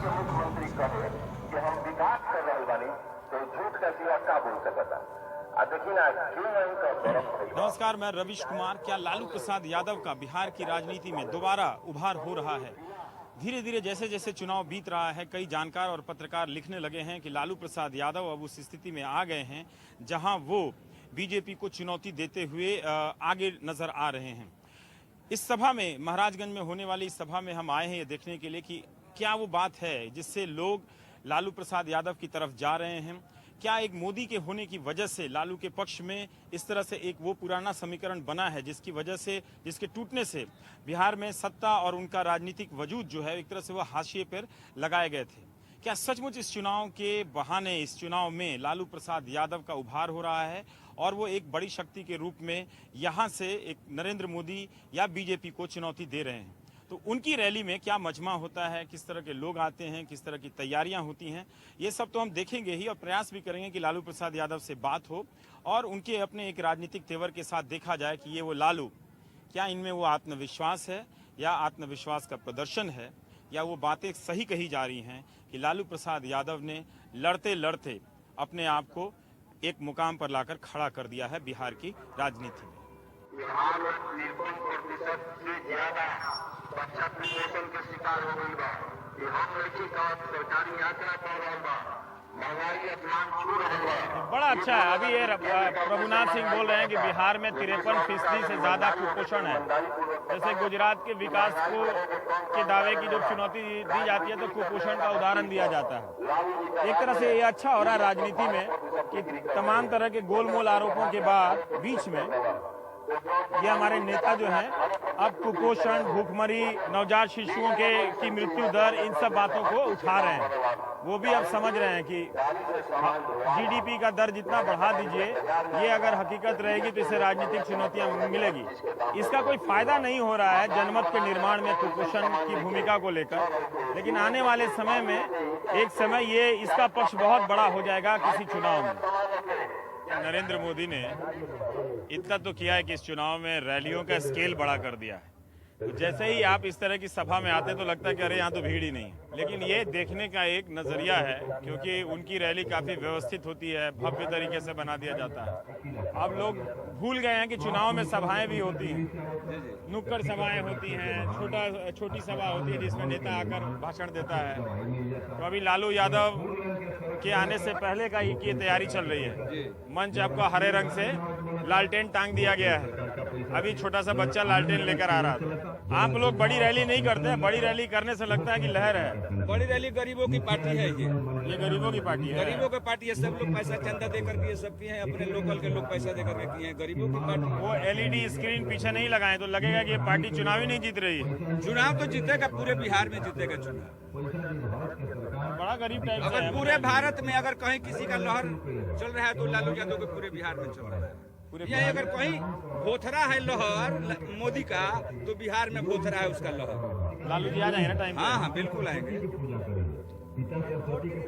के मुख्यमंत्री कहे कि हम विकास कर रहे बानी तो झूठ का सिवा का बोल सकता। देखिए ना क्यों नहीं कर गौरव। नमस्कार, मैं रविश कुमार। क्या लालू प्रसाद यादव का बिहार की राजनीति में दोबारा उभार हो रहा है? धीरे धीरे जैसे जैसे चुनाव बीत रहा है, कई जानकार और पत्रकार लिखने लगे हैं कि लालू प्रसाद यादव अब उस स्थिति में आ गए हैं जहां वो बीजेपी को चुनौती देते हुए आगे नजर आ रहे हैं। इस सभा में, महाराजगंज में होने वाली इस सभा में हम आए हैं ये देखने के लिए कि क्या वो बात है जिससे लोग लालू प्रसाद यादव की तरफ जा रहे हैं। क्या एक मोदी के होने की वजह से लालू के पक्ष में इस तरह से एक वो पुराना समीकरण बना है जिसकी वजह से, जिसके टूटने से बिहार में सत्ता और उनका राजनीतिक वजूद जो है एक तरह से वो हाशिए पर लगाए गए थे? क्या सचमुच इस चुनाव के बहाने, इस चुनाव में लालू प्रसाद यादव का उभार हो रहा है और वो एक बड़ी शक्ति के रूप में यहाँ से एक नरेंद्र मोदी या बीजेपी को चुनौती दे रहे हैं? तो उनकी रैली में क्या मजमा होता है, किस तरह के लोग आते हैं, किस तरह की तैयारियां होती हैं, ये सब तो हम देखेंगे ही और प्रयास भी करेंगे कि लालू प्रसाद यादव से बात हो और उनके अपने एक राजनीतिक तेवर के साथ देखा जाए कि ये वो लालू, क्या इनमें वो आत्मविश्वास है या आत्मविश्वास का प्रदर्शन है, या वो बातें सही कही जा रही हैं कि लालू प्रसाद यादव ने लड़ते लड़ते अपने आप को एक मुकाम पर लाकर खड़ा कर दिया है बिहार की राजनीति में। बिहार में 53% से ज्यादा बच्चा कुपोषण के शिकार हो गई बा। हम लड़की का सरकारी आंकड़ा पा रहा बा, महंगाई आसमान छू रहा बा। बड़ा अच्छा है। अभी ये प्रभुनाथ सिंह बोल रहे हैं कि बिहार में 53% से ज्यादा कुपोषण है। जैसे गुजरात के विकास को के दावे की जब चुनौती दी जाती है तो कुपोषण का उदाहरण दिया जाता है। एक तरह से ये अच्छा हो रहा है राजनीति में कि तमाम तरह के गोलमोल आरोपों के बाद बीच में ये हमारे नेता जो हैं अब कुपोषण, भूखमरी, नवजात शिशुओं की मृत्यु दर, इन सब बातों को उठा रहे हैं। वो भी अब समझ रहे हैं कि जीडीपी का दर जितना बढ़ा दीजिए, ये अगर हकीकत रहेगी तो इससे राजनीतिक चुनौतियां मिलेगी। इसका कोई फायदा नहीं हो रहा है जनमत के निर्माण में कुपोषण की भूमिका को लेकर, लेकिन आने वाले समय में एक समय ये इसका पक्ष बहुत बड़ा हो जाएगा किसी चुनाव में। नरेंद्र मोदी ने इतना तो किया है कि इस चुनाव में रैलियों का स्केल बड़ा कर दिया है। तो जैसे ही आप इस तरह की सभा में आते तो लगता है कि अरे यहाँ तो भीड़ ही नहीं है, लेकिन ये देखने का एक नजरिया है क्योंकि उनकी रैली काफी व्यवस्थित होती है, भव्य तरीके से बना दिया जाता है। अब लोग भूल गए हैं कि चुनाव में सभाएं भी होती हैं, नुक्कड़ सभाएं होती हैं, छोटी सभा होती है जिसमें नेता आकर भाषण देता है। तो अभी लालू यादव के आने से पहले का की तैयारी चल रही है। मंच आपको हरे रंग से लालटेन टांग दिया गया है। अभी छोटा सा बच्चा लालटेन लेकर आ रहा था। आप लोग बड़ी रैली नहीं करते, बड़ी रैली करने से लगता है कि लहर है। बड़ी रैली गरीबों की पार्टी है, ये गरीबों की पार्टी है। गरीबों की पार्टी है। सब लोग पैसा चंदा देकर किए, सब किए हैं, अपने लोकल के लोग पैसा देकर के किए हैं। गरीबों की पार्टी। वो एलईडी स्क्रीन पीछे नहीं लगाए तो लगेगा कि ये पार्टी चुनाव ही नहीं जीत रही है। चुनाव तो जीतेगा, पूरे बिहार में जीतेगा चुनाव। बड़ा गरीब टाइप अगर पूरे भारत में अगर कहीं किसी का लहर चल रहा है तो लालू यादव के पूरे बिहार में चल रहा है। यही अगर कहीं भोथरा है लहर मोदी का तो बिहार में भोथरा है उसका लहर। लालू जी आ जाएंगे ना टाइम? हाँ, बिल्कुल आएंगे।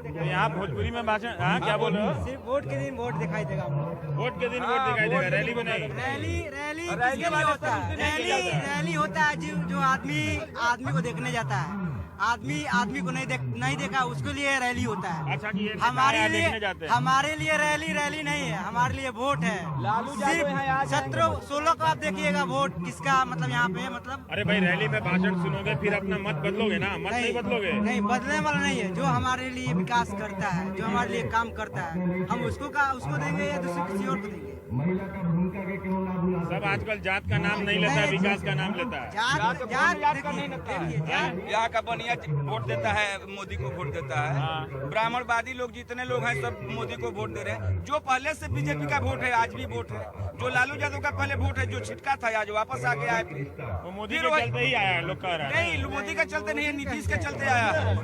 तो यहाँ भोजपुरी में भाषण, हाँ क्या बोल रहे हो? सिर्फ वोट के दिन वोट दिखाई देगा। वोट के दिन वोट दिखाई देगा, रैली में नहीं। रैली होता है जो आदमी को देखने जाता है। आदमी को नहीं देखा, उसके लिए रैली होता है। अच्छा, कि ये हमारे लिए रैली नहीं है, हमारे लिए वोट है। सिर्फ 17-16 को आप देखिएगा वोट किसका, मतलब यहाँ पे मतलब। अरे भाई, रैली में भाषण सुनोगे फिर अपना मत बदलोगे ना? मत नहीं बदलोगे? नहीं, बदलने वाला नहीं है। जो हमारे लिए विकास करता है, जो हमारे लिए काम करता है, हम उसको देंगे या दूसरे किसी और को देंगे। सब आजकल जात का नाम नहीं लेता है, विकास का नाम लेता है। यहाँ का बनिया वोट देता है, मोदी को वोट देता है। ब्राह्मणवादी लोग जितने लोग हैं सब मोदी को वोट दे रहे हैं। जो पहले से बीजेपी का वोट है आज भी वोट है। जो लालू यादव का पहले वोट है, जो छिटका था आज वापस आ गया है। वो मोदी के चलते ही आया है, लोग कह रहे हैं। नहीं, मोदी का चलते नहीं है, नीतीश के चलते आया है।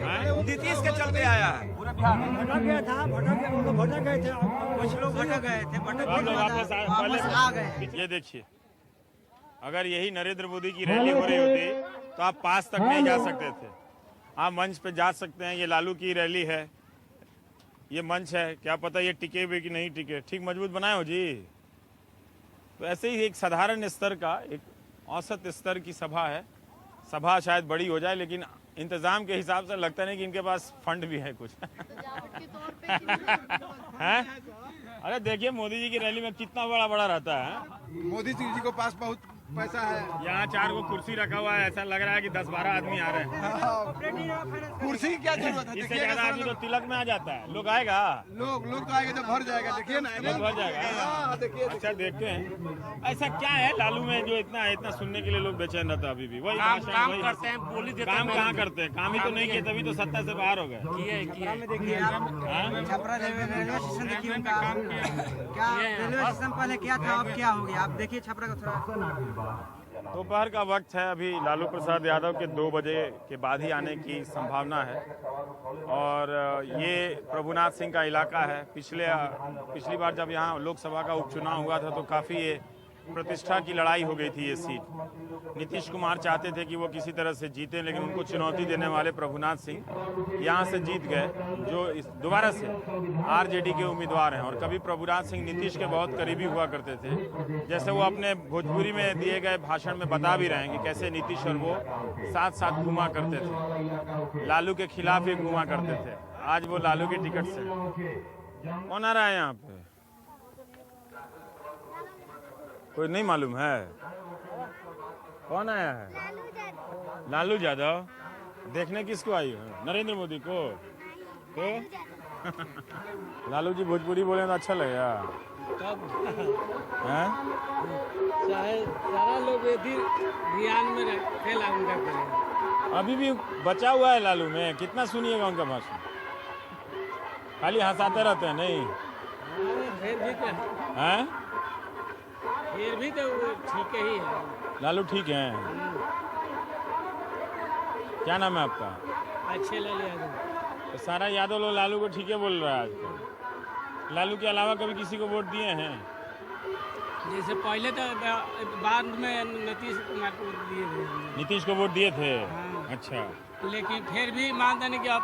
नीतीश के चलते आया है। कुछ लोग भटक गए थे, वापस आ गए। ये देखिए, अगर यही नरेंद्र मोदी की रैली हो रही होती तो आप पास तक नहीं जा सकते थे। आप मंच पे जा सकते हैं। ये लालू की रैली है, ये मंच है, क्या पता ये टिके भी कि नहीं टिके। ठीक मजबूत बनाए हो जी। तो ऐसे ही एक साधारण स्तर का, एक औसत स्तर की सभा है, सभा शायद बड़ी हो जाए, लेकिन इंतजाम के हिसाब से लगता नहीं कि इनके पास फंड भी है कुछ। हैं? अरे देखिए मोदी जी की रैली में कितना बड़ा बड़ा रहता है। मोदी जी के पास बहुत पैसा है। यहाँ 4 को कुर्सी रखा हुआ है, ऐसा लग रहा है कि 10-12 आदमी आ रहे हैं। कुर्सी की क्या जरूरत है? इससे ज्यादा आदमी तो तिलक में आ जाता है। लोग आएगा, लोग तो आएंगे जब भर जाएगा। देखिए ना, लोग भर जाएगा। देखिए अच्छा देखते हैं ऐसा क्या है लालू में जो इतना सुनने के लिए लोग बेचैन रहता है। अभी भी वही काम करते हैं, बोली देते हैं। काम कहाँ करते हैं? काम ही तो नहीं किए, तभी तो सत्ता से बाहर हो गए। देखिए आप छपरा रेलवे स्टेशन देखिए उनका क्या रेलवे स्टेशन पहले क्या था अब क्या हो गया। आप देखिए छपरा का थोड़ा। दोपहर का वक्त है, अभी लालू प्रसाद यादव के 2 बजे के बाद ही आने की संभावना है। और ये प्रभुनाथ सिंह का इलाका है। पिछली बार जब यहाँ लोकसभा का उपचुनाव हुआ था तो काफ़ी ये प्रतिष्ठा की लड़ाई हो गई थी। ये सीट नीतीश कुमार चाहते थे कि वो किसी तरह से जीते, लेकिन उनको चुनौती देने वाले प्रभुनाथ सिंह यहाँ से जीत गए, जो इस दोबारा से आरजेडी के उम्मीदवार हैं। और कभी प्रभुनाथ सिंह नीतीश के बहुत करीबी हुआ करते थे, जैसे वो अपने भोजपुरी में दिए गए भाषण में बता भी रहे हैं कि कैसे नीतीश और वो साथ साथ घूमा करते थे, लालू के खिलाफ ही घूमा करते थे। आज वो लालू के टिकट से। कौन आ रहा है यहाँ पे? कोई नहीं मालूम है कौन आया है? लालू यादव। देखने किसको आई है? नरेंद्र मोदी को। तो लालू जी भोजपुरी बोले तो अच्छा लगेगा। हैं? सारा लोग ध्यान में रखेला उनका करेगा। अभी भी बचा हुआ है लालू में। कितना सुनिएगा उनका भाषण? खाली हंसाते रहते हैं नहीं? हैं? फिर भी तो ठीक ही है। लालू ठीक है। क्या नाम है आपका? अच्छे लाल यादव। तो सारा यादव लोग लालू को ठीक है बोल रहा है आजकल। लालू के अलावा कभी किसी को वोट दिए हैं? जैसे पहले तो बाद में नीतीश कुमार को दिए थे। नीतीश को वोट दिए थे? हाँ। अच्छा। लेकिन फिर भी मानते नहीं कि अब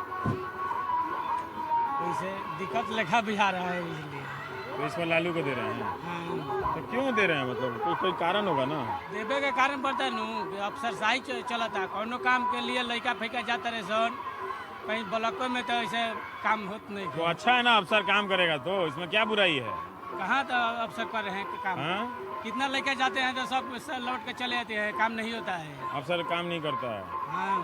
वैसे दिक्कत लिखा भी आ रहा है, इसलिए तो इस बार लालू को दे रहे हैं। हाँ। तो क्यों दे रहे हैं? मतलब कोई कारण होगा ना? देवे के कारण पड़ता है नू कि अफसरशाही चला था। कोनो काम के लिए लड़का फेंका जाता रहे सन, कहीं ब्लॉकों में तो ऐसे काम होता नहीं। तो अच्छा है ना, अफसर काम करेगा तो इसमें क्या बुराई है? कहाँ तो अफसर कर रहे हैं काम। हाँ? कितना लड़का जाते हैं तो सब लौट के चले जाते हैं, काम नहीं होता है। अफसर काम नहीं करता है। हाँ।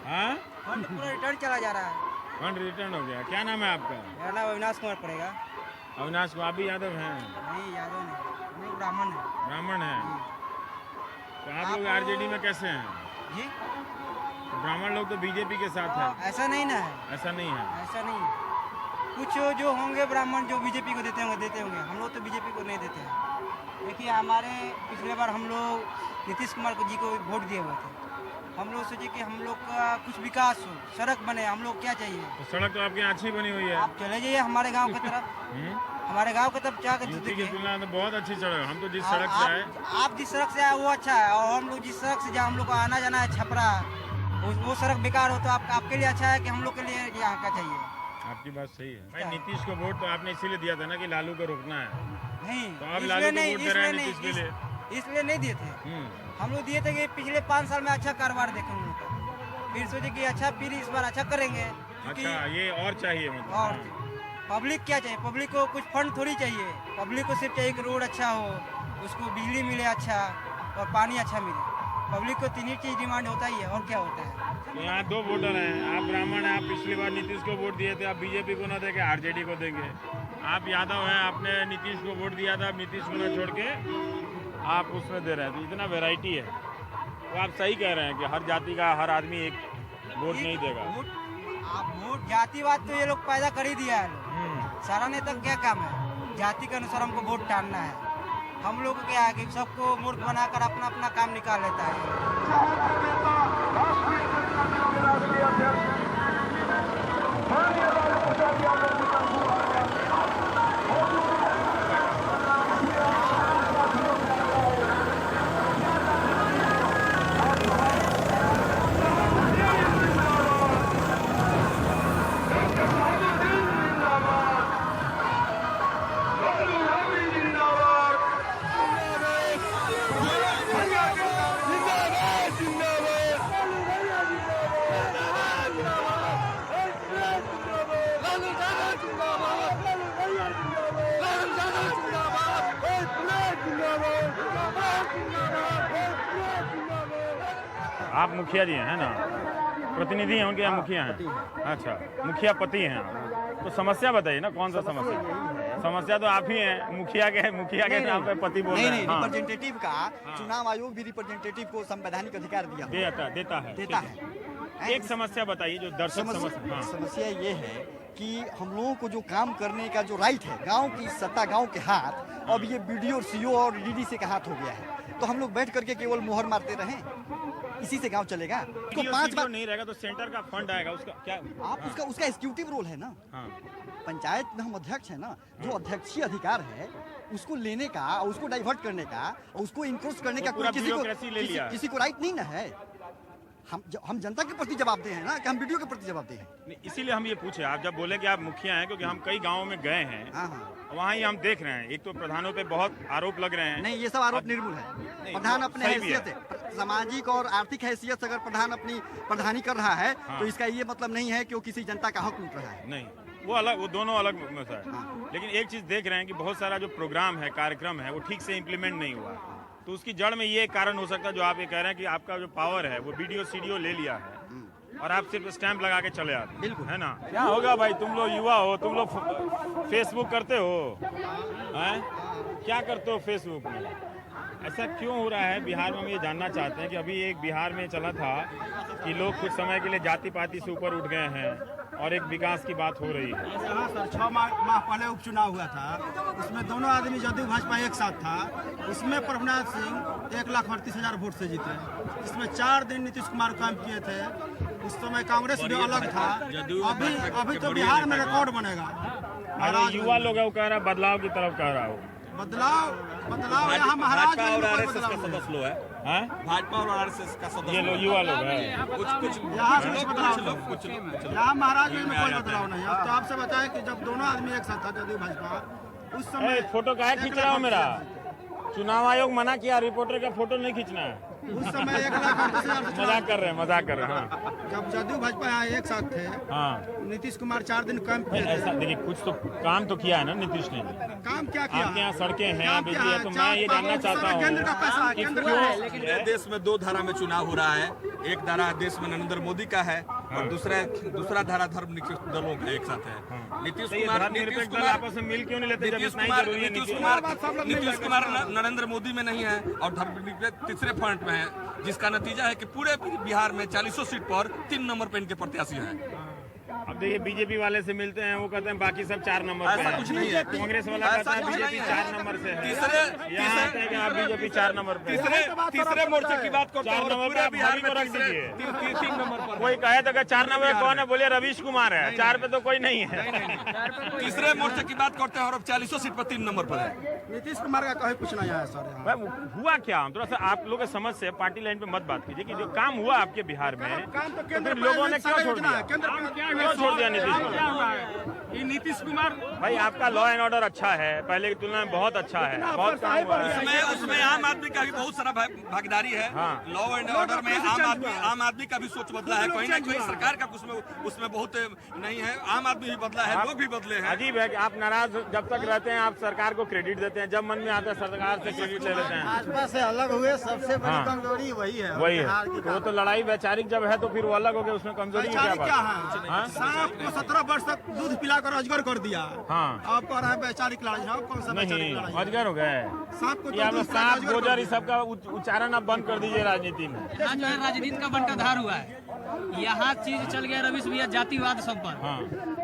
हाँ? फंड पूरा रिटर्न चला जा रहा है। फंड रिटर्न हो गया। क्या नाम है आपका? मेरा नाम अविनाश कुमार पड़ेगा। अविनाश को? आप भी यादव हैं? नहीं यादव नहीं, हम लोग ब्राह्मण हैं। ब्राह्मण हैं? तो आप लोग आरजेडी में कैसे हैं? जी ब्राह्मण लोग तो बीजेपी के साथ है। ऐसा नहीं ना है, ऐसा नहीं है? ऐसा नहीं है। कुछ जो होंगे ब्राह्मण जो बीजेपी को देते होंगे, हम लोग तो बीजेपी को नहीं देते हैं। देखिए हमारे पिछले बार हम लोग नीतीश कुमार जी को वोट दिए हुए थे। हम लोग सोचे कि हम लोग का कुछ विकास हो, सड़क बने। हम लोग क्या चाहिए? तो सड़क तो आपके यहाँ अच्छी बनी हुई है। आप चले जाइए हमारे गांव की तरफ। हमारे गांव की तरफ क्या यूपी की तुलना में बहुत अच्छी सड़क। हम तो जिस सड़क से आए, आप जिस सड़क से आए वो अच्छा है, और हम लोग जिस सड़क से जहाँ हम लोग को आना जाना है छपरा, वो सड़क बेकार हो तो आपके लिए अच्छा है कि हम लोग के लिए यहाँ का चाहिए? आपकी बात सही है भाई। नीतीश को वोट तो आपने इसीलिए दिया था ना कि लालू को रोकना है। नहीं, तो आप लालू को वोट दे रहे हैं नीतीश के लिए? इसलिए नहीं दिए थे। हम लोग दिए थे कि पिछले 5 साल में अच्छा कारोबार देखें हम लोग का, फिर सोचे कि अच्छा फिर इस बार अच्छा करेंगे। अच्छा, ये और चाहिए मतलब? और पब्लिक क्या चाहिए? पब्लिक को कुछ फंड थोड़ी चाहिए। पब्लिक को सिर्फ चाहिए कि रोड अच्छा हो, उसको बिजली मिले अच्छा, और पानी अच्छा मिले। पब्लिक को 3 ही चीज डिमांड होता ही है, और क्या होता है? तो यहाँ 2 वोटर हैं। आप ब्राह्मण हैं, आप पिछली बार नीतीश को वोट दिए थे, आप बीजेपी को ना देके आरजेडी को देंगे। आप यादव हैं, आपने नीतीश को वोट दिया था, आप नीतीश को ना छोड़ के आप उसमें दे रहे हैं। तो इतना वैरायटी है। तो आप सही कह रहे हैं कि हर जाति का हर आदमी एक वोट नहीं देगा। आप वोट जातिवाद तो ये लोग पैदा कर ही दिया है। सारा नेता क्या काम है? जाति के अनुसार हमको वोट टालना है। हम लोग को क्या है कि सबको मूर्ख बनाकर अपना अपना काम निकाल लेता है। आप मुखिया जी हैं, है ना? प्रतिनिधि हैं उनके, यहाँ मुखिया हैं? अच्छा, मुखिया पति हैं आप। तो समस्या बताइए ना, कौन सा समस्या? समस्या तो आप ही हैं, मुखिया के नाम पे पति बोल रहे हैं। नहीं, रिप्रेजेंटेटिव का चुनाव आयोग भी रिप्रेजेंटेटिव को संवैधानिक अधिकार देता है। एक समस्या बताइए जो दर्शक समस्या ये है कि हम लोगों को जो काम करने का जो राइट है, गांव की सत्ता गांव के हाथ, अब ये बीडीओ, सीओ और डीडीसी का हाथ हो गया है। तो हम लोग बैठ करके केवल मोहर मारते रहें, इसी से गांव चलेगा? तो 5 बार नहीं रहेगा तो सेंटर का फंड आएगा, उसका क्या आप उसका एग्जीक्यूटिव रोल है ना। पंचायत में हम अध्यक्ष है ना, जो अध्यक्षीय अधिकार है उसको लेने का और उसको डाइवर्ट करने का और उसको इंक्रोच करने का कोई किसी को राइट नहीं ना है। हम जनता के प्रति जवाबदेह हैं ना, कि हम वीडियो के प्रति जवाबदेह हैं। इसीलिए हम ये पूछे, आप जब बोले कि आप मुखिया हैं, क्योंकि हम कई गाँवों में गए हैं, वहाँ ही हम देख रहे हैं, एक तो प्रधानों पे बहुत आरोप लग रहे हैं। नहीं, ये सब आरोप निर्मूल है। प्रधान अपने हैसियत है, सामाजिक और आर्थिक हैसियत से अगर प्रधान अपनी प्रधानी कर रहा है तो इसका ये मतलब नहीं है कि वो किसी जनता का हक लूट रहा है। नहीं, वो दोनों अलग मसला है। लेकिन एक चीज देख रहे हैं कि बहुत सारा जो प्रोग्राम है, कार्यक्रम है, वो ठीक से इम्प्लीमेंट नहीं हुआ। तो उसकी जड़ में ये कारण हो सकता है जो आप ये कह रहे हैं कि आपका जो पावर है वो बीडीओ सीडीओ ले लिया है और आप सिर्फ स्टैंप लगा के चले आते। बिल्कुल, है ना? क्या होगा भाई, तुम लोग युवा हो, तुम लोग फेसबुक करते हो, हैं? क्या करते हो फेसबुक में? ऐसा क्यों हो रहा है बिहार में? हम ये जानना चाहते हैं कि अभी एक बिहार में चला था कि लोग कुछ समय के लिए जाति पाति से ऊपर उठ गए हैं और एक विकास की बात हो रही है। हाँ सर, 6 माह पहले उपचुनाव हुआ था, उसमें दोनों आदमी जदयू भाजपा एक साथ था। उसमें प्रभुनाथ सिंह 1,38,000 वोट से जीते। इसमें 4 दिन नीतीश कुमार काम किए थे। उस समय कांग्रेस भी अलग था। अभी तो बिहार में रिकॉर्ड बनेगा। युवा लोग कह रहा बदलाव की तरफ कह रहा हो। बदलाव यहाँ महाराज और आरएसएस का सदस्य लोग है, भाजपा और आरएसएस का सदस्य, ये लोग युवा लोग हैं। कुछ यहाँ महाराज में कोई बदलाव नहीं है। तो आपसे बताएं कि जब दोनों आदमी एक साथ था, जदयू भाजपा, उस समय फोटो काहे खींच रहा हो मेरा? चुनाव आयोग मना किया, रिपोर्टर का फोटो नहीं खींचना है। उस समय 1,38,000 मजाक कर रहे हैं। हाँ, जब जदयू भाजपा यहाँ एक साथ थे, नीतीश कुमार 4 दिन काम किए थे। ऐसा देखिए, कुछ तो काम तो किया है ना नीतीश ने। काम क्या किया? आपके यहाँ सड़कें हैं, बिजली है, तो मैं ये जानना चाहता हूँ केंद्र का पैसा, केंद्र का। देश में 2 धारा में चुनाव हो रहा है। एक धारा देश में नरेंद्र मोदी का है और दूसरा धारा धर्मनिरपेक्ष दलों का एक साथ है। नीतीश कुमार आपस में मिल क्यों नहीं लेते? नीतीश कुमार नरेंद्र मोदी में नहीं है और धर्मनिरपेक्ष तीसरे फ्रंट में है, जिसका नतीजा है कि पूरे बिहार में 40 सीट पर 3 नंबर पे इनके प्रत्याशी हैं। अब देखिए, बीजेपी वाले से मिलते हैं, वो कहते हैं बाकी सब 4 नंबर पे ऐसा कुछ नहीं है। कांग्रेस वाला कहता है बीजेपी 4 नंबर से है। बीजेपी 4 नंबर पे। तीसरे मोर्चे की बात करते हैं, पूरे बिहार में रख दीजिए 3 नंबर पर। कोई कहे तो 4 नंबर कौन है? बोलिए रवीश कुमार है। 4 पे तो कोई नहीं है। तीसरे मोर्चे की बात करते हैं और अब 40 सीट पर 3 नंबर पर है। नीतीश कुमार का कहीं कुछ नहीं है सर। हुआ क्या? थोड़ा सा आप लोग समझ से पार्टी लाइन पे मत बात कीजिए कि जो काम हुआ आपके बिहार में, केंद्र लोगों ने क्यों छोड़ दिया? क्यों छोड़ दिया नीतीश कुमार? ये नीतीश कुमार भाई, आपका लॉ एंड ऑर्डर अच्छा है, पहले की तुलना में बहुत अच्छा है, बहुत काम हुआ है। उसमें आम आदमी का भी बहुत सारा भागीदारी है। लॉ एंड ऑर्डर में आम आदमी का भी सोच बदला है। कोई ना कोई सरकार का उसमें बहुत नहीं है। आम आदमी भी बदला है, लोग भी बदले हैं। अजीब है कि आप नाराज जब तक रहते हैं आप सरकार को क्रेडिट देते हैं, जब मन में आता है सरकार से क्रेडिट ले लेते हैं। भाजपा से अलग हुए सबसे बड़ी कमजोरी वही है। तो वो तो लड़ाई वैचारिक जब है तो फिर वो अलग हो गया, उसमें कमजोरी क्या है? सांप को 17 वर्ष तक दूध पिलाकर अजगर कर दिया। आप कह रहे हैं वैचारिक लड़ाई है, कौन सा वैचारिक लड़ाई? अजगर हो गए। सांप गोजर इस सब का उच्चारण आप बंद कर दीजिए राजनीति में। जो है राजनीति का बनका धार हुआ है। यहाँ चीज चल गया रवीश भैया, जातिवाद सब पर।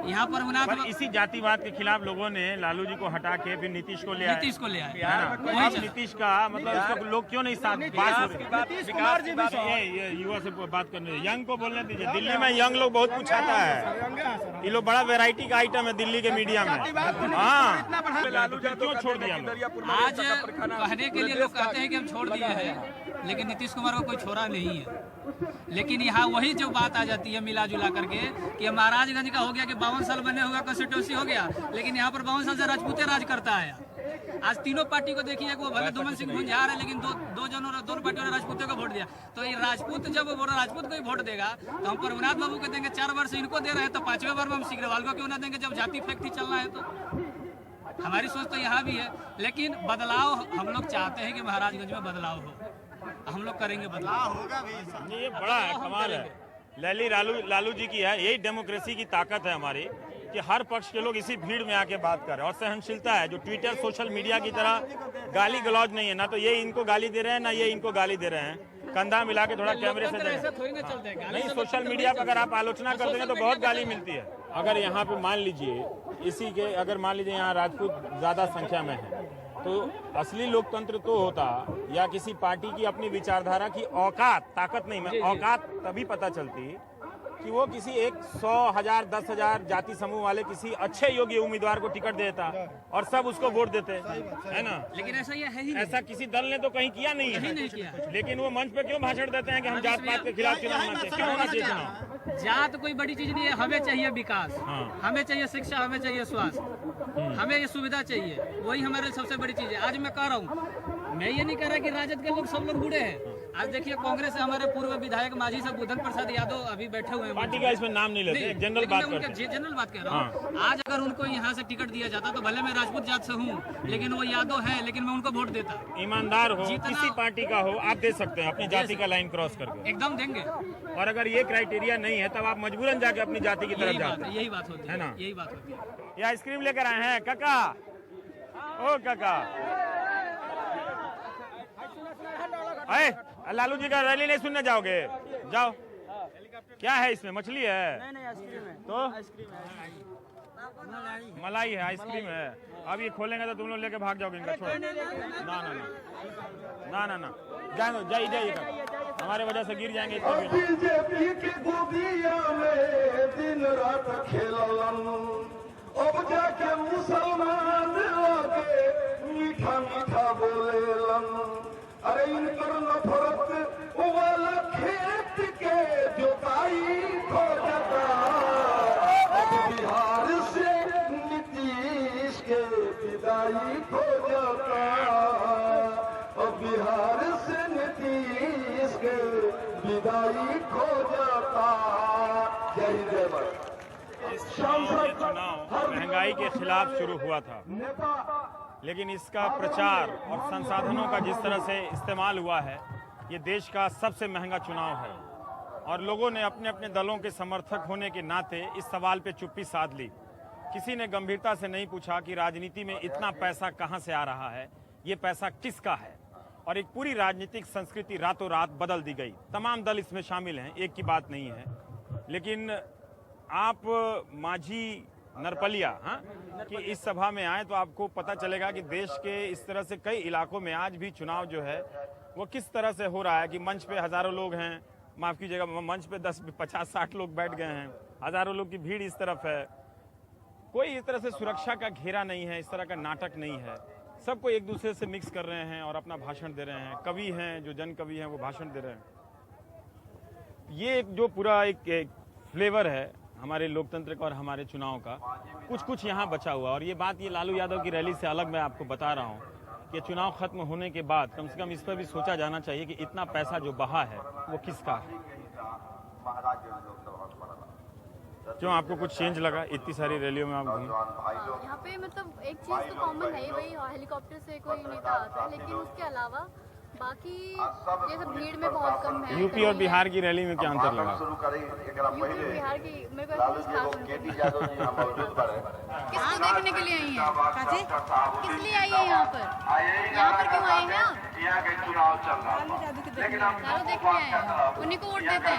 यहाँ पर इसी जातिवाद के खिलाफ लोगों ने लालू जी को हटा के फिर नीतीश को ले आए। नीतीश का मतलब इसका लोग क्यों नहीं साथ? ये युवा से बात करने, यंग को बोलने दीजिए। दिल्ली में यंग लोग बहुत कुछ आता है, ये लोग बड़ा वैरायटी का आइटम है दिल्ली के मीडिया में। लालू जी क्यों छोड़ दिया? आज कहने के लिए लोग कहते हैं कि हम छोड़ दिए हैं, लेकिन नीतीश कुमार को कोई छोड़ा नहीं है। लेकिन यहाँ वही जो बात आ जाती है मिला जुला करके कि महाराजगंज का हो गया कि 52 साल बने होगा, कंस्टिट्यूंसी हो गया, लेकिन यहाँ पर 52 साल से राजपूते राज करता है। आज तीनों पार्टी को देखिए, वो भले दुमन सिंह गुंजार है, लेकिन दोनों पार्टियों ने राजपूतों को वोट दिया। तो ये राजपूत जब वो राजपूत को ही वोट देगा तो हम प्रभुनाथ बाबू को देंगे। 4 वर्ष इनको दे रहे हैं तो 5वें बार में हम सिग्रीवाल को क्यों ना देंगे जब जाति फैक्ट्री चलना है? तो हमारी सोच तो यहाँ भी है, लेकिन बदलाव हम लोग चाहते हैं कि महाराजगंज में बदलाव हो। हम लोग करेंगे बदलाव। होगा भी ऐसा। नहीं, ये बड़ा है, कमाल है। लैली लालू जी की है, यही डेमोक्रेसी की ताकत है हमारी कि हर पक्ष के लोग इसी भीड़ में आके बात कर रहे हैं। और सहनशीलता है, जो ट्विटर सोशल मीडिया की तरह गाली गलौज नहीं है, ना तो ये इनको गाली दे रहे हैं ना ये इनको गाली दे रहे हैं। कंधा मिला के थोड़ा कैमरे से नहीं, सोशल मीडिया पर अगर आप आलोचना करते हैं तो बहुत गाली मिलती है। अगर यहाँ पे मान लीजिए इसी के अगर मान लीजिए यहाँ राजपूत ज्यादा संख्या में है तो असली लोकतंत्र तो होता या किसी पार्टी की अपनी विचारधारा की औकात, ताकत नहीं में औकात तभी पता चलती कि वो किसी 100,000 10,000 जाति समूह वाले किसी अच्छे योग्य उम्मीदवार को टिकट देता और सब उसको वोट देते, है ना। लेकिन ऐसा ये है ही नहीं। ऐसा किसी दल ने तो कहीं किया नहीं है, नहीं किया। लेकिन वो मंच पे क्यों भाषण देते हैं कि हम जात पात के खिलाफ चुनाव होना चाहिए? क्यों होना चाहिए चुनाव? जात कोई बड़ी चीज नहीं है, हमें चाहिए विकास, हमें चाहिए शिक्षा, हमें चाहिए स्वास्थ्य, हमें ये सुविधा चाहिए, वही हमारे सबसे बड़ी चीज है। आज मैं कह रहा हूँ, मैं ये नहीं कह रहा कि राजद के लोग सब लोग बूढ़े हैं। आज देखिए कांग्रेस से हमारे पूर्व विधायक मांझी साहब बुधन प्रसाद यादव अभी बैठे हुए हैं। पार्टी का इसमें नाम नहीं लेते, जनरल बात करते हैं। जनरल बात कह रहा हूँ। आज अगर उनको यहाँ से टिकट दिया जाता तो भले मैं राजपूत जात से हूँ, लेकिन वो यादव है, लेकिन मैं उनको वोट देता। ईमानदार हो, किसी पार्टी का हो, आप दे सकते हैं अपनी जाति का लाइन क्रॉस करके, एकदम देंगे। और अगर ये क्राइटेरिया नहीं है तब आप मजबूरन जाके अपनी जाति की तरफ जाते हैं। यही बात होती है ना, यही बात होती है। ये आइसक्रीम लेकर आए हैं काका, ओ काका। अरे लालू जी का रैली नहीं सुनने जाओगे? जाओ। क्या है इसमें? मछली है? नहीं आइसक्रीम है। तो मलाई है, आइसक्रीम है। अब ये खोलेंगे तो तुम लोग लेके भाग जाओगे इनका। छोड़, ना ना ना ना ना, जाइए जाइए, हमारे वजह से गिर जाएंगे। बीजेपी की गोदिया में दिन रात खेलन, अब जाके मुसलमान आके मीठा मीठा बोलेलन। अरे इनकर नफरत वाला खेत के जोताई खो जाता, अब बिहार से नीतीश के विदाई खो जाता, अब बिहार से नीतीश के विदाई खो जाता। जय हिंद जय भारत। ये चुनाव महंगाई के खिलाफ शुरू हुआ था, लेकिन इसका प्रचार और संसाधनों का जिस तरह से इस्तेमाल हुआ है, ये देश का सबसे महंगा चुनाव है। और लोगों ने अपने अपने दलों के समर्थक होने के नाते इस सवाल पे चुप्पी साध ली। किसी ने गंभीरता से नहीं पूछा कि राजनीति में इतना पैसा कहां से आ रहा है, ये पैसा किसका है। और एक पूरी राजनीतिक संस्कृति रातों रात बदल दी गई। तमाम दल इसमें शामिल हैं, एक की बात नहीं है। लेकिन आप मांझी नरपलिया कि इस सभा में आए तो आपको पता चलेगा कि देश के इस तरह से कई इलाकों में आज भी चुनाव जो है वो किस तरह से हो रहा है कि मंच पे हजारों लोग हैं, माफ कीजिएगा, मंच पे 10 50 60 लोग बैठ गए हैं, हजारों लोग की भीड़ इस तरफ है। कोई इस तरह से सुरक्षा का घेरा नहीं है, इस तरह का नाटक नहीं है। सबको एक दूसरे से मिक्स कर रहे हैं और अपना भाषण दे रहे हैं। कवि हैं, जो जन कवि हैं, वो भाषण दे रहे हैं। ये एक जो पूरा एक फ्लेवर है हमारे लोकतंत्र का और हमारे चुनाव का, कुछ यहाँ बचा हुआ। और ये बात ये लालू यादव की रैली से अलग मैं आपको बता रहा हूँ कि चुनाव खत्म होने के बाद कम से कम इस पर भी सोचा जाना चाहिए कि इतना पैसा जो बहा है वो किसका है। क्यों आपको कुछ चेंज लगा इतनी सारी रैलियों में आप घूमे? यहाँ पे मतलब एक चीज तो कॉमन है, वही हेलीकॉप्टर से कोई नेता आता है, लेकिन उसके अलावा बाकी ये सब भीड़ में बहुत कम है। यूपी और बिहार की रैली में क्या अंतर लगा? यूपी बिहार की मेरे को किसको देखने के लिए आई हैं? किस लिए आई है यहाँ पर? यहाँ पर क्यों आई हैं? लालू देखने आए हैं, उन्हीं को वोट देते हैं,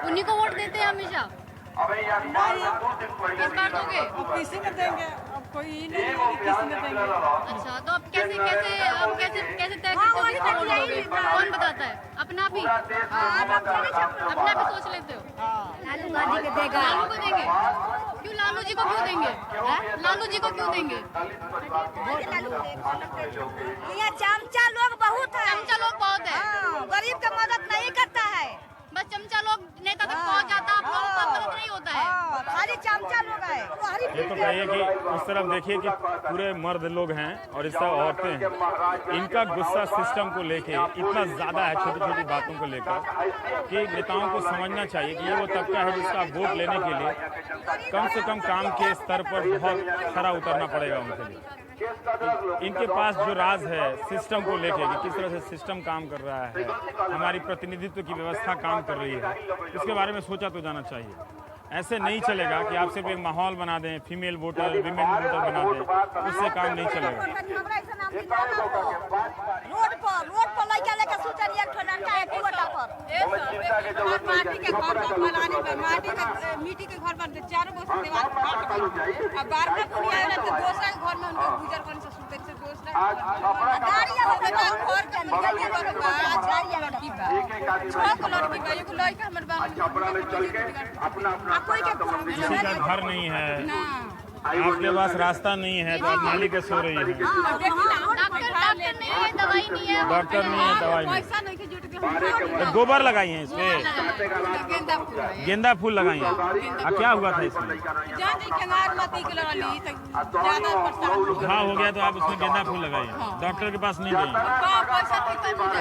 उन्हीं को वोट देते हैं हमेशा। किस बार दोगे? किसी में देंगे, अब कोई नहीं है कि किसी में देंगे। अच्छा, तो अब कैसे कैसे तय करते हो किसको वोट दोगे? कौन बताता है? अपना भी सोच लेते हो? लालू गांधी को देगा, लालू को देंगे। क्यों लालू जी को क्यों देंगे? लालू जी को क्यों देंगे? यहाँ चमचा लोग बहुत है, चमचा लोग बहुत है, गरीब का मदद नहीं करता है। बस चमचा लोग नेता तक पहुँच जाता, आप लोगों का मदद नहीं होता है। खाली चमचा लोग है। ये तो कहिए कि उस तरफ देखिए कि पूरे मर्द लोग हैं और इस तरफ औरतें हैं। इनका गुस्सा सिस्टम को लेके इतना ज्यादा है, छोटी छोटी बातों को लेकर, कि नेताओं को समझना चाहिए कि ये वो तबका है जिसका वोट लेने के लिए कम से कम काम के स्तर पर बहुत खरा उतरना पड़ेगा उनके लिए। इनके पास जो राज है सिस्टम को लेके कि किस तरह से सिस्टम काम कर रहा है, हमारी प्रतिनिधित्व की व्यवस्था काम कर रही है, इसके बारे में सोचा तो जाना चाहिए। ऐसे नहीं चलेगा कि आप सिर्फ एक माहौल बना दें, फीमेल वोटर विमेन वोटर बना दें, उससे काम नहीं चलेगा। रोड पर लड़का लेके सूचन एक ठो लड़का एक वोटा पर माटी के घर पर बनाने पे माटी के मिट्टी के घर पर चारों गो से दीवार फाट गई। अब बार में पुलिया आवे तो दूसरा के घर में उनके गुजर करने से सुते से दूसरा गाड़ी आवे तो घर के निकल के बाहर जाई आवे की बात छह को लड़की बा एगो लड़का हमर बाप अपना कोई के किसी का घर नहीं है, आपके पास रास्ता नहीं है तो आप नाली पे सो रही है। डॉक्टर नहीं है, दवाई नहीं है, डॉक्टर नहीं है, दवाई नहीं, तो गोबर लगाई है इसपे, गेंदा फूल लगाई है। क्या हुआ था इसमें? हाँ हो गया तो आप उसमें गेंदा फूल लगाइए, डॉक्टर के पास नहीं गए।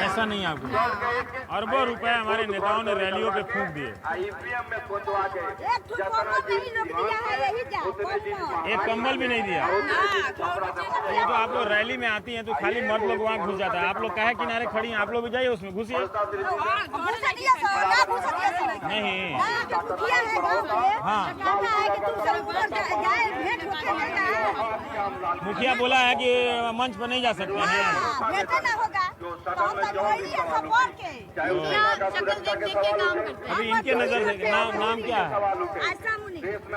ऐसा नहीं आपको अरबों रुपए हमारे नेताओं ने रैलियों पे फूंक दिए। एक कंबल भी नहीं दिया। ये तो आप लोग रैली में आती हैं तो खाली मर्द लोग वहाँ घुस जाता है, आप लोग काहे किनारे खड़ी हैं? आप लोग भी जाइए उसमें घुसिए। नहीं हाँ मुखिया बोला है कि मंच पर नहीं जा सकते हैं। अभी इनके नजर से नाम क्या है?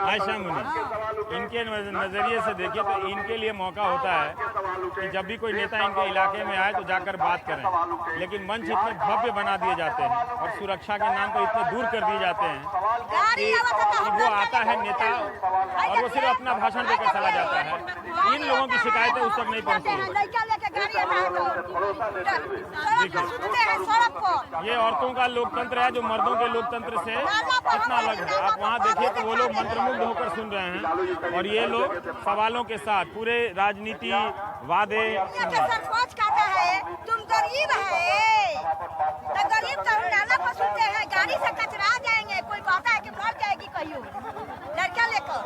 आयशा मुनी। इनके नजरिए से देखिए तो इनके लिए मौका होता है कि जब भी कोई नेता इनके इलाके में आए तो जाकर बात करें, लेकिन मंच इतने भव्य बना दिए जाते हैं और सुरक्षा के नाम पर इतने दूर कर दिए जाते हैं कि वो आता है नेता और वो सिर्फ अपना भाषण देकर चला जाता है। इन लोगों की शिकायतें उस तक नहीं पहुँचती। ये औरतों का लोकतंत्र है जो मर्दों के लोकतंत्र से कितना अलग है। आप वहाँ देखिए तो वो लोग मंत्रमुग्ध होकर सुन रहे हैं और ये लोग सवालों के साथ पूरे राजनीति वादे। सरपंच कहता है तुम गरीब है तो गरीब तो नाला पर सुनते हैं, गाड़ी से कचरा जाएंगे, कोई कहता है कि मर जाएगी कहियो लड़का लेकर।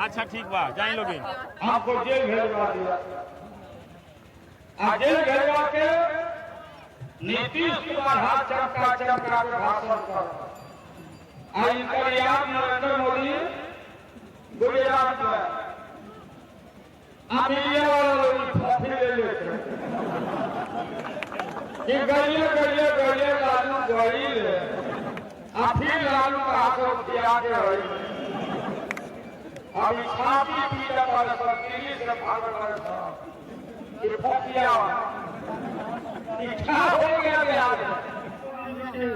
अच्छा ठीक बा जाए लोग आपको जेल भेजवा दिया, जेल भेजवा के नीतीश कुमार हाथ चमका चमका के भाषण कर नरेंद्र मोदी गुजरात में अमीर वाला लोग फांसी ले लेते कि गलिए गलिए गलिए लालू गई ले फिर लालू का हाथ किया के रही। अभी छाती पीटा पर दिल्ली से भाग रहा था कि फटिया क्या हो गया बिहार।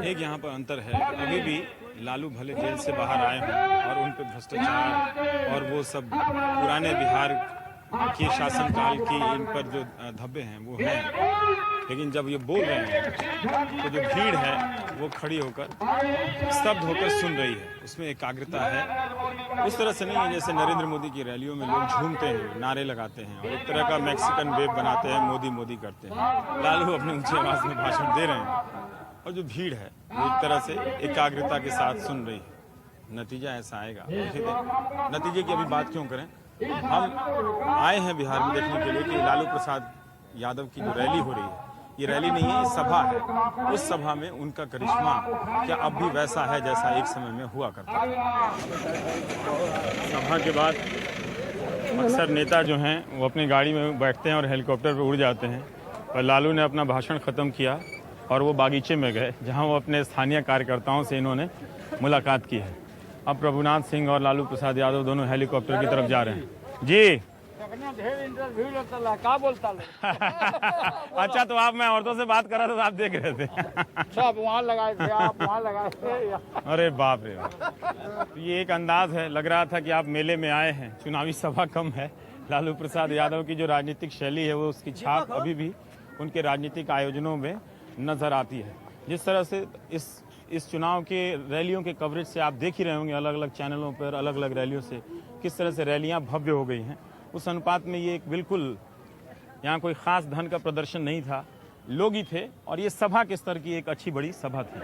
एक यहाँ पर अंतर है, अभी भी लालू भले जेल से बाहर आए हों और उन पर भ्रष्टाचार और वो सब पुराने बिहार के शासनकाल की इन पर जो धब्बे हैं वो हैं, लेकिन जब ये बोल रहे हैं तो जो भीड़ है वो खड़ी होकर स्तब्ध होकर सुन रही है, उसमें एकाग्रता है। उस तरह से नहीं है जैसे नरेंद्र मोदी की रैलियों में लोग झूमते हैं, नारे लगाते हैं और एक तरह का मैक्सिकन वेव बनाते हैं, मोदी मोदी करते हैं। लालू अपने ऊंची आवाज में भाषण दे रहे हैं और जो भीड़ है वो एक तरह से एकाग्रता के साथ सुन रही है। नतीजा ऐसा आएगा। नतीजे की अभी बात क्यों करें, हम आए हैं बिहार में देखने के लिए कि लालू प्रसाद यादव की जो रैली हो रही है, ये रैली नहीं है, ये सभा है। उस सभा में उनका करिश्मा क्या अब भी वैसा है जैसा एक समय में हुआ करता था? सभा के बाद अक्सर नेता जो हैं वो अपनी गाड़ी में बैठते हैं और हेलीकॉप्टर पर उड़ जाते हैं, और लालू ने अपना भाषण ख़त्म किया और वो बागीचे में गए जहां वो अपने स्थानीय कार्यकर्ताओं से इन्होंने मुलाकात की है। अब प्रभुनाथ सिंह और लालू प्रसाद यादव दोनों हेलीकॉप्टर की तरफ जा रहे हैं। जी क्या बोलता अच्छा तो आप, मैं औरतों से बात कर रहा था तो आप देख रहे थे सब वहाँ लगाए थे, आप वहाँ लगाए थे। अरे बाप रे बाप, ये एक अंदाज है, लग रहा था कि आप मेले में आए हैं। चुनावी सभा कम है। लालू प्रसाद यादव की जो राजनीतिक शैली है वो उसकी छाप अभी भी उनके राजनीतिक आयोजनों में नजर आती है। जिस तरह से इस चुनाव के रैलियों के कवरेज से आप देख ही रहे होंगे अलग अलग चैनलों पर, अलग अलग रैलियों से किस तरह से रैलियां भव्य हो गई हैं। उस अनुपात में ये एक बिल्कुल यहाँ कोई खास धन का प्रदर्शन नहीं था, लोग ही थे और ये सभा के स्तर की एक अच्छी बड़ी सभा थी।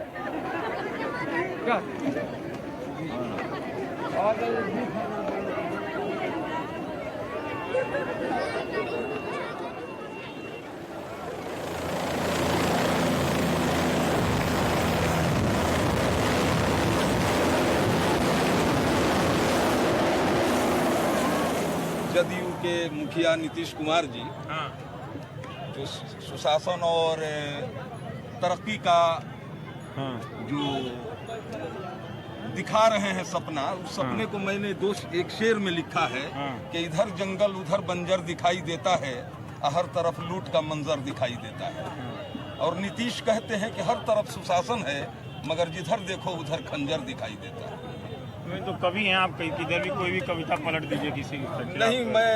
जदयू के मुखिया नीतीश कुमार जी जो सुशासन और तरक्की का जो दिखा रहे हैं सपना, उस सपने को मैंने एक शेर में लिखा है कि इधर जंगल उधर बंजर दिखाई देता है, हर तरफ लूट का मंजर दिखाई देता है। और नीतीश कहते हैं कि हर तरफ सुशासन है, मगर जिधर देखो उधर खंजर दिखाई देता है। तो कवि हैं आप, किधर भी कोई भी कविता पलट दीजिए किसी नहीं, मैं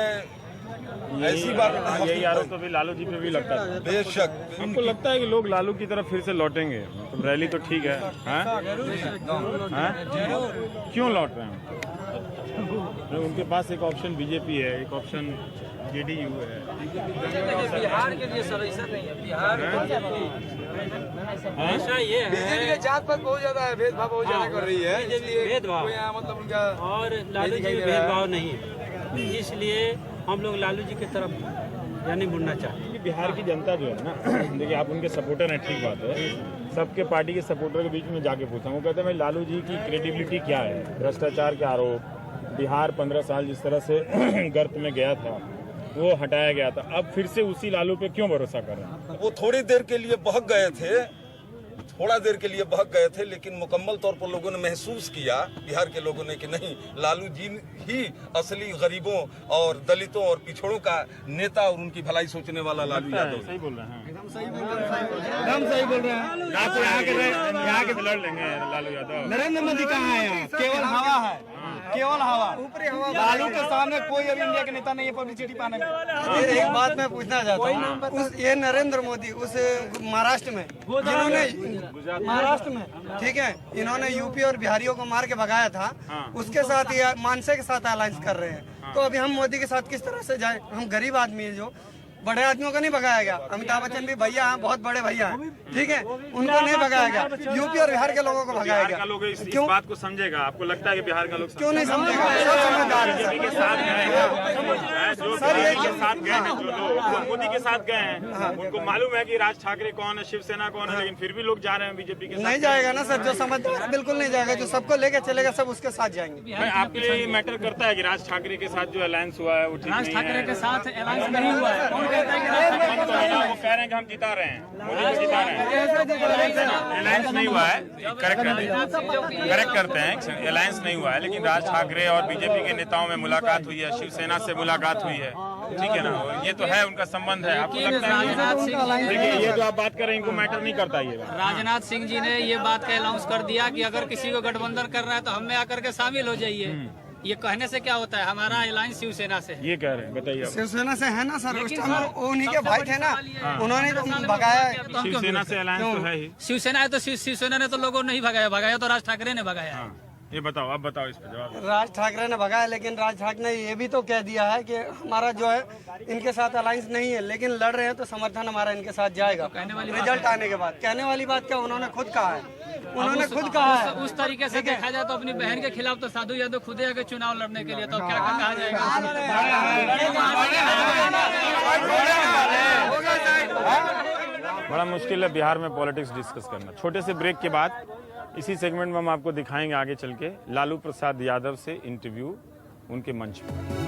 ऐसी बात यही आरोप तो भी लालू जी पे भी लगता है। बेशक हमको लगता है कि लोग लालू की तरफ फिर से लौटेंगे, तो रैली तो ठीक है, क्यों लौट रहे हैं? उनके पास एक ऑप्शन बीजेपी है, एक ऑप्शन जेडीयू है। बिहार के लिए सर ऐसा नहीं है, बिहार ऐसा ये है जात पात बहुत ज्यादा है, भेदभाव बहुत ज्यादा कर रही है, इसलिए भेदभाव मतलब उनका और लालू जी में भेदभाव नहीं है, इसलिए हम लोग लालू जी की तरफ यानी मुड़ना चाहते हैं। बिहार की जनता जो है ना, देखिए आप उनके सपोर्टर हैं, ठीक बात है, सबके पार्टी के सपोर्टर के बीच में जाके पूछा, वो कहते हैं भाई लालू जी की क्रेडिबिलिटी क्या है, भ्रष्टाचार के आरोप, बिहार 15 साल जिस तरह से गर्त में गया था वो हटाया गया था, अब फिर से उसी लालू पे क्यों भरोसा कर रहे हैं? वो थोड़ी देर के लिए बहक गए थे, थोड़ा देर के लिए बहक गए थे, लेकिन मुकम्मल तौर पर लोगों ने महसूस किया, बिहार के लोगों ने, कि नहीं, लालू जी ही असली गरीबों और दलितों और पिछड़ों का नेता और उनकी भलाई सोचने वाला लालू यादव। सही बोल रहे हैं, एकदम सही बोल रहे हैं। यहाँ के लड़ लेंगे लालू यादव। नरेंद्र मोदी कहाँ है? यहाँ केवल हवा है, केवल हवा, ऊपरी हवा। लालू के सामने कोई अभी इंडिया के नेता नहीं है पब्लिसिटी पाने में। एक बात मैं पूछना चाहता हूँ, ये नरेंद्र मोदी उस महाराष्ट्र में, जिन्होंने महाराष्ट्र में, ठीक है, इन्होंने यूपी और बिहारियों को मार के भगाया था, उसके साथ ये मानसे के साथ अलायंस कर रहे हैं। तो अभी हम मोदी के साथ किस तरह से जाए? हम गरीब आदमी है, जो बड़े आदमियों को नहीं भगाया गया। अमिताभ बच्चन भी भैया हैं, बहुत बड़े भैया हैं, ठीक है, उनको नहीं भगाया गया। यूपी और बिहार के लोगों को भगाया गया। लोग इस बात को समझेगा? आपको लगता है कि बिहार का लोग क्यों नहीं समझेगा? बीजेपी के साथ गए हैं, जो साथ गए हैं, जो लोग मोदी के साथ गए हैं, उनको मालूम है कि राज ठाकरे कौन है, शिवसेना कौन है, लेकिन फिर भी लोग जा रहे हैं बीजेपी के साथ। नहीं जाएगा ना सर, जो समझदार है बिल्कुल नहीं जाएगा, जो सबको लेके चलेगा सब उसके साथ जाएंगे। आपके लिए ये मैटर करता है कि राज ठाकरे के साथ जो अलायंस हुआ है वो ठीक नहीं है? राज ठाकरे के साथ अलायंस नहीं हुआ है, कौन कहता है कि वो कह रहे हैं कि हम जिता रहे हैं, मोदी को जिता रहे हैं। अलायंस नहीं हुआ है, करेक्ट करते हैं, अलायंस नहीं हुआ है, लेकिन राज ठाकरे और बीजेपी के नेताओं में मुलाकात हुई है, शिवसेना से मुलाकात हुई है, ठीक है ना, ये तो है, उनका संबंध है। आपको लगता है? देखिए, ये जो आप बात कर रहे हैं इनको मैटर नहीं करता ये बात। राजनाथ सिंह जी ने ये बात का अनाउंस कर दिया कि अगर किसी को गठबंधन करना है तो हम में आकर के शामिल हो जाइए। ये कहने से क्या होता है? हमारा अलायंस शिवसेना से है। ये कह रहे हैं, बताइए। शिवसेना से है ना सर, उस टाइम उन्हीं के भाई थे ना, उन्होंने तो भगाया। शिवसेना से अलायंस तो है ही। शिवसेना है तो शिवसेना ने तो लोगों ने नहीं भगाया, भगाया तो राज ठाकरे ने भगाया। ये बताओ, अब बताओ इस पर जवाब। राज ठाकरे ने भगाया, लेकिन राज ठाकरे ने ये भी तो कह दिया है कि हमारा जो है इनके साथ अलायंस नहीं है, लेकिन लड़ रहे हैं तो समर्थन हमारा इनके साथ जाएगा रिजल्ट आने के बाद। कहने वाली बात क्या, उन्होंने खुद कहा है, उन्होंने खुद कहा है। उस तरीके से देखा जाए तो अपनी बहन के खिलाफ तो साधु यादव खुद आगे चुनाव लड़ने के लिए, तो क्या कहा जाएगा? बड़ा मुश्किल है बिहार में पॉलिटिक्स डिस्कस करना। छोटे से ब्रेक के बाद इसी सेगमेंट में हम आपको दिखाएंगे आगे चल के लालू प्रसाद यादव से इंटरव्यू उनके मंच पर।